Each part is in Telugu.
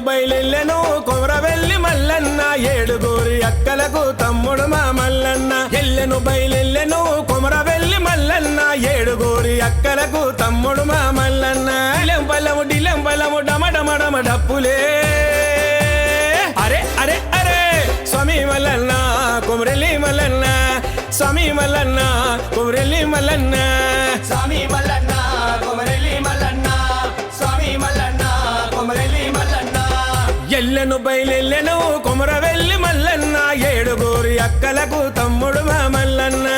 బయలెల్లెను కొమరవెల్లి మల్లన్న ఏడుగురి అక్కలకు తమ్ముడు మా మల్లన్న ఎల్లెను బయలెల్లెను కొమరవెల్లి మల్లన్న ఏడుగురి అక్కలకు తమ్ముడు మా మల్లన్న డిలెం బలము డమడమడమ డప్పులే అరే అరే అరే స్వామి మల్లన్న కొమరెల్లి మల్లన్న స్వామి మల్లన్న కొమరెల్లి మల్లన్న స్వామి మల్లన్న కొమరెల్లి మల్లన్న స్వామి మల్లన్న కొమరెల్లి మల్లన్న ఎల్లెను బయలెల్లెను కొమరవెల్లి మల్లన్న ఏడుగురి అక్కలకు తమ్ముడు మా మల్లన్న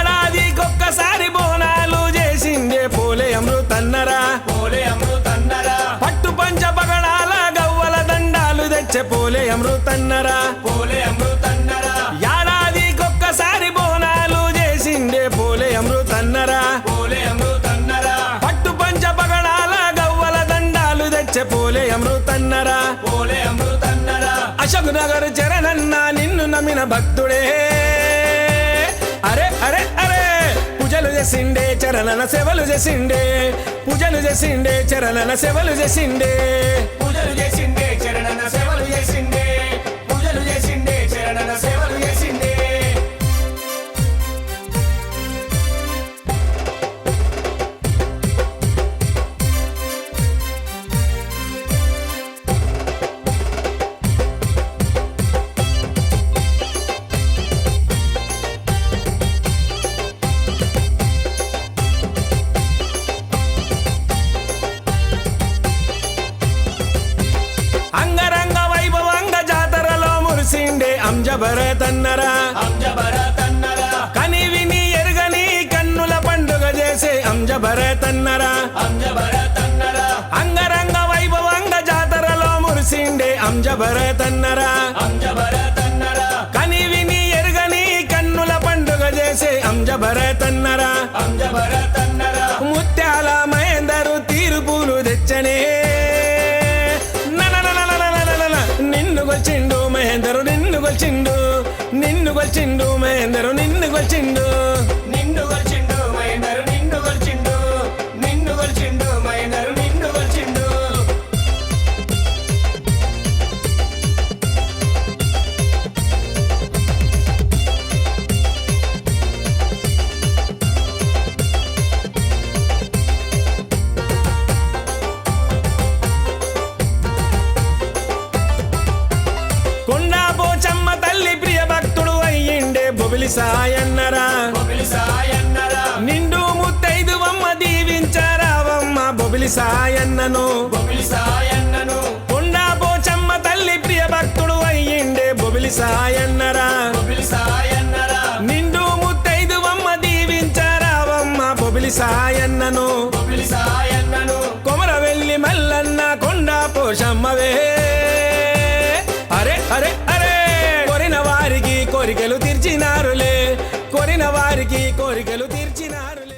ఏడాదికొక్కసారి బోనాలు చేసిందే పోలే అమృతన్నరా పోలే అమృతన్నరా పట్టు పంచ పగడాల గవ్వల దండాలు తెచ్చే పోలే అమృతన్నరా పోలే అమృతన్నరా ఏడాదికొక్కసారి బోనాలు చేసిందే పోలే అమృతన్నరా పోలే అమృతన్నరా పట్టు పంచ పగడాల గవ్వల దండాలు తెచ్చే పోలే అమృతన్నరా పోలే అమృతన్నరా అశోక్ నగర్ చరణన్న నిన్ను నమ్మిన భక్తుడే అరే అరే అరే పూజలు చేసిండే చరణన సేవలు చేసిండే పూజలు చేసిండే చరణన సేవలు చేసిండే పూజలు చేసిండే చరణన సేవలు చేసిండే పూజలు చేసిండే చరణన సేవలు చేసిండే అంగరంగ వైభవంగ జాతరలో మురిసిండే అంజభరతన్నరా అంజభరతన్నరా కని విని ఎరుగని కన్నుల పండుగ చేసే అంజభరతన్నరా అంజభరతన్నరా అంగరంగ వైభవంగ జాతరలో మురిసిండే అంజభరతన్నరా అంజభరతన్నరా కని విని ఎరుగని కన్నుల పండుగ చేసే అంజభరతన్నరా అంజభరతన్నరా ముత్యాల మహేందరు తీర్పులు తెచ్చనే నిన్ను గొల్చిండు మహేందరు నిన్ను గొల్చిండు నిన్ను గొల్చిండు మహేందరు నిన్ను గొల్చిండు నిన్ను గొల్చిండు మహేందరు నిన్ను గొల్చిండు నిన్ను గొల్చిండు మహేందరు నిన్ను గొల్చిండు కొండా పోచమ్మ తల్లి ప్రియ భక్తుడు అయ్యిండే బొబిలి సాయన్నరా బొబిలి సాయన్నరా నిండు ముత్తైదువమ్మ దీవించరావమ్మ బొబిలి సాయన్నను బొబిలి సాయన్నను కొండా పోచమ్మ తల్లి ప్రియ భక్తుడు అయ్యిండే బొబిలి సాయన్నరా బొబిలి సాయన్నరా నిండు ముత్తైదువమ్మ దీవించరావమ్మ బొబిలి సాయన్నను బొబిలి సాయన్నను కొమరవెల్లి మల్లన్న కొండా పోషమ్మవే అరే అరే అరే కోరిన వారికి కోరికలు తీర్చినారులే కోరిన వారికి కోరికలు తీర్చినారులే